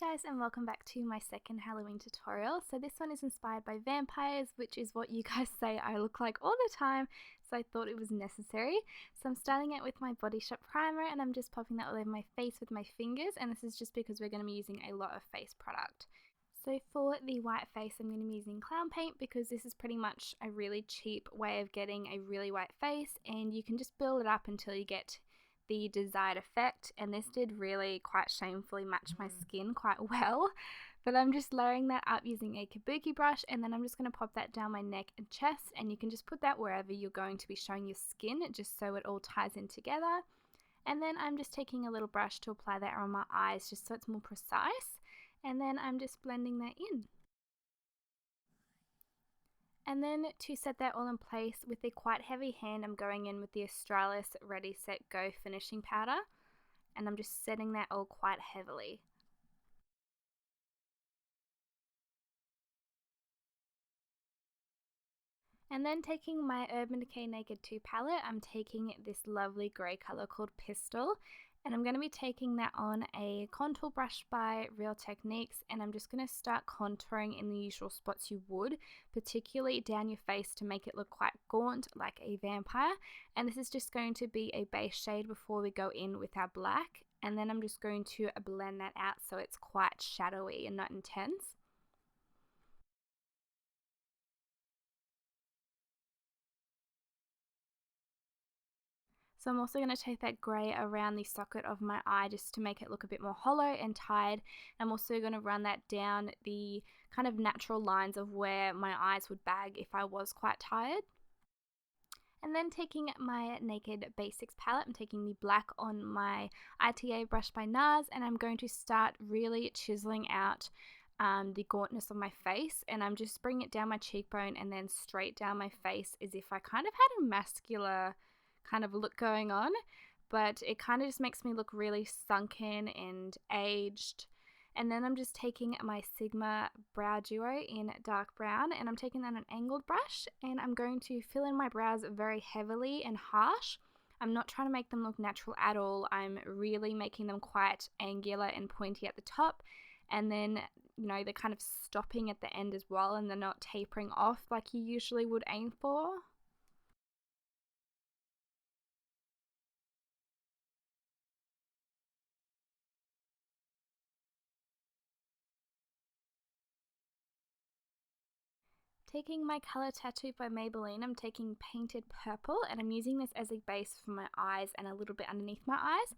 guys, and welcome back to my second Halloween tutorial. So this one is inspired by vampires, which is what you guys say I look like all the time, so I thought it was necessary. So I'm starting it with my Body Shop primer, and I'm just popping that all over my face with my fingers, and this is just because we're going to be using a lot of face product. So for the white face, I'm going to be using clown paint because this is pretty much a really cheap way of getting a really white face, and you can just build it up until you get the desired effect, and this did really quite shamefully match my skin quite well. But I'm just layering that up using a kabuki brush, and then I'm just going to pop that down my neck and chest, and you can just put that wherever you're going to be showing your skin, just so it all ties in together. And then I'm just taking a little brush to apply that on my eyes just so it's more precise, and then I'm just blending that in. And then to set that all in place with a quite heavy hand, I'm going in with the Australis Ready Set Go finishing powder, and I'm just setting that all quite heavily. And then taking my Urban Decay Naked 2 palette, I'm taking this lovely grey colour called Pistol, and I'm going to be taking that on a contour brush by Real Techniques, and I'm just going to start contouring in the usual spots you would, particularly down your face to make it look quite gaunt like a vampire. And this is just going to be a base shade before we go in with our black, and then I'm just going to blend that out so it's quite shadowy and not intense. So I'm also going to take that grey around the socket of my eye just to make it look a bit more hollow and tired. I'm also going to run that down the kind of natural lines of where my eyes would bag if I was quite tired. And then taking my Naked Basics palette, I'm taking the black on my ITA brush by NARS, and I'm going to start really chiseling out the gauntness of my face, and I'm just bringing it down my cheekbone and then straight down my face as if I kind of had a muscular kind of look going on, but it kind of just makes me look really sunken and aged. And then I'm just taking my Sigma Brow Duo in dark brown, and I'm taking that on an angled brush, and I'm going to fill in my brows very heavily and harsh. I'm not trying to make them look natural at all. I'm really making them quite angular and pointy at the top, and then, you know, they're kind of stopping at the end as well, and they're not tapering off like you usually would aim for. Taking my Colour Tattoo by Maybelline, I'm taking Painted Purple, and I'm using this as a base for my eyes and a little bit underneath my eyes.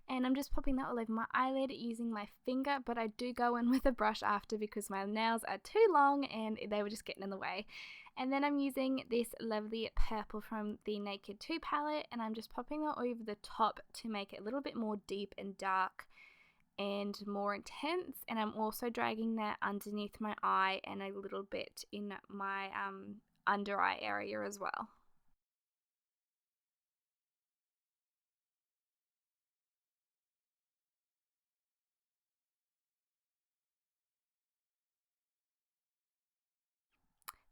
And I'm just popping that all over my eyelid using my finger, but I do go in with a brush after because my nails are too long and they were just getting in the way. And then I'm using this lovely purple from the Naked 2 palette, and I'm just popping that over the top to make it a little bit more deep and dark and more intense. And I'm also dragging that underneath my eye and a little bit in my under eye area as well.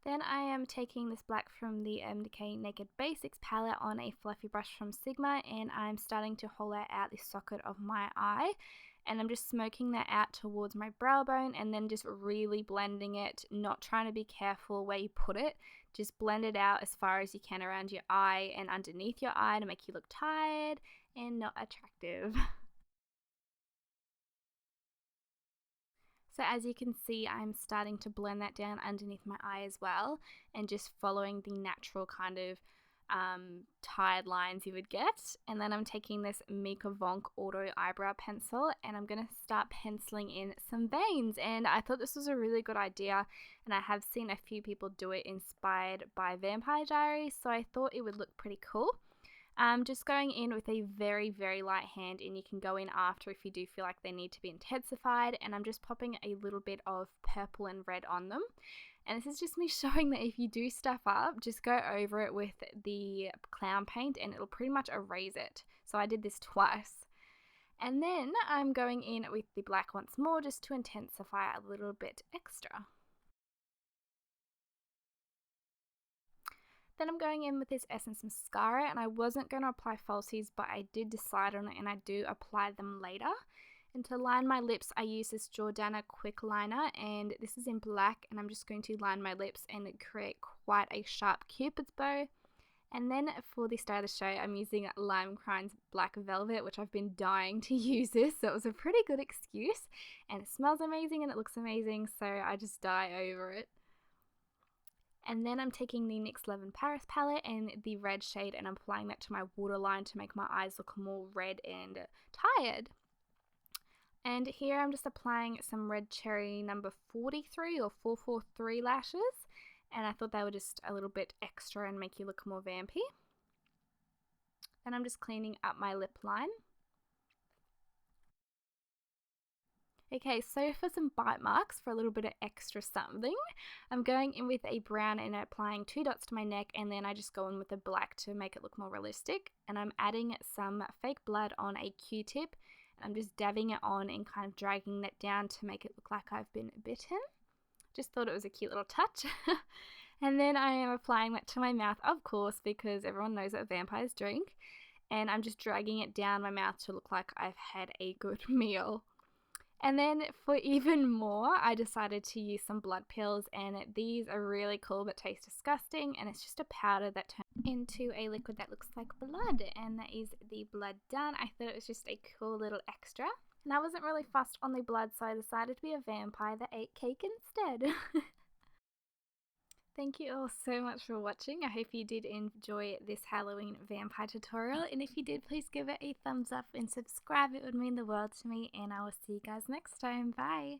Then I am taking this black from the Urban Decay Naked Basics palette on a fluffy brush from Sigma, and I'm starting to hollow out the socket of my eye, and I'm just smoking that out towards my brow bone and then just really blending it, not trying to be careful where you put it. Just blend it out as far as you can around your eye and underneath your eye to make you look tired and not attractive. So as you can see, I'm starting to blend that down underneath my eye as well, and just following the natural kind of tired lines you would get. And then I'm taking this Mika Vonk Auto Eyebrow Pencil, and I'm going to start penciling in some veins. And I thought this was a really good idea, and I have seen a few people do it inspired by Vampire Diaries, so I thought it would look pretty cool. Just going in with a very, very light hand, and you can go in after if you do feel like they need to be intensified, and I'm just popping a little bit of purple and red on them. And this is just me showing that if you do stuff up, just go over it with the clown paint and it'll pretty much erase it. So I did this twice. And then I'm going in with the black once more just to intensify a little bit extra. Then I'm going in with this Essence Mascara, and I wasn't going to apply falsies, but I did decide on it and I do apply them later. And to line my lips, I use this Jordana quick liner, and this is in black, and I'm just going to line my lips and create quite a sharp cupid's bow. And then for the start of the show, I'm using Lime Crime's Black Velvet, which I've been dying to use this, so it was a pretty good excuse. And it smells amazing and it looks amazing, so I just die over it. And then I'm taking the NYX 11 Paris palette and the red shade, and I'm applying that to my waterline to make my eyes look more red and tired. And here I'm just applying some Red Cherry number 43 or 443 lashes, and I thought they were just a little bit extra and make you look more vampy. Then I'm just cleaning up my lip line. Okay, so for some bite marks, for a little bit of extra something, I'm going in with a brown and applying 2 dots to my neck, and then I just go in with a black to make it look more realistic. And I'm adding some fake blood on a Q-tip. I'm just dabbing it on and kind of dragging that down to make it look like I've been bitten. Just thought it was a cute little touch. And then I am applying that to my mouth, of course, because everyone knows that vampires drink. And I'm just dragging it down my mouth to look like I've had a good meal. And then for even more, I decided to use some blood pills, and these are really cool but taste disgusting, and it's just a powder that turns into a liquid that looks like blood, and that is the blood done. I thought it was just a cool little extra, and I wasn't really fussed on the blood, so I decided to be a vampire that ate cake instead. Thank you all so much for watching. I hope you did enjoy this Halloween vampire tutorial, and if you did, please give it a thumbs up and subscribe. It would mean the world to me, and I will see you guys next time. Bye!